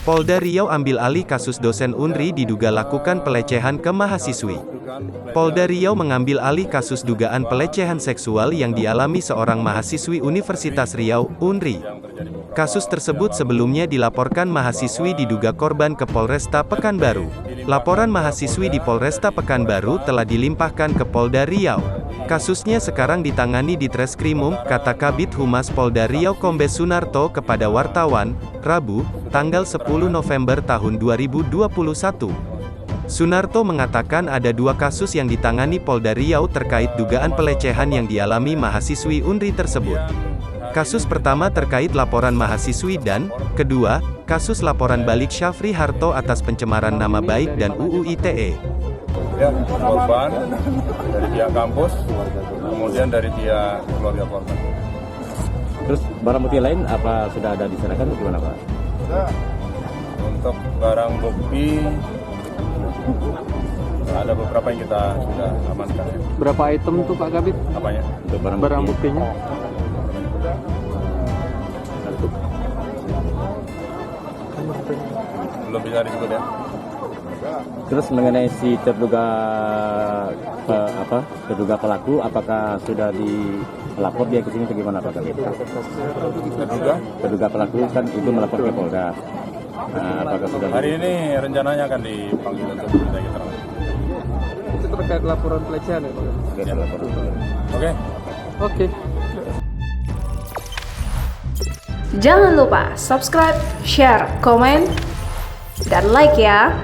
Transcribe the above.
Polda Riau ambil alih kasus dosen Unri diduga lakukan pelecehan ke mahasiswi. Polda Riau mengambil alih kasus dugaan pelecehan seksual yang dialami seorang mahasiswi Universitas Riau, Unri. Kasus tersebut sebelumnya dilaporkan mahasiswi diduga korban ke Polresta Pekanbaru. Laporan mahasiswi di Polresta Pekanbaru telah dilimpahkan ke Polda Riau. Kasusnya sekarang ditangani di Treskrimum, kata Kabid Humas Polda Riau Kombes Sunarto kepada wartawan, Rabu, tanggal 10 November tahun 2021. Sunarto mengatakan ada 2 kasus yang ditangani Polda Riau terkait dugaan pelecehan yang dialami mahasiswi Unri tersebut. Kasus pertama terkait laporan mahasiswi dan, kedua, kasus laporan balik Syafri Harto atas pencemaran nama baik dan UU ITE. Ya, korban dari pihak kampus, kemudian dari pihak keluarga korban. Terus barang bukti lain apa sudah ada diserahkan atau gimana Pak? Untuk barang bukti ada beberapa yang kita sudah amankan. Ya. Berapa item tuh Pak Kabit? Apanya? Untuk Barang buktinya? Belum bisa disebut ya. Terus mengenai si terduga pelaku, apakah sudah dilapor dia ke sini atau gimana Pak Kabit? Terduga pelaku kan itu melapor ke Polda. Nah, apakah sudah Hari ini rencananya akan dipanggil untuk diminta keterangan. Itu terkait laporan pelecehan ya Pak? sudah dilapor? Oke. Oke. Jangan lupa subscribe, share, komen, dan like ya.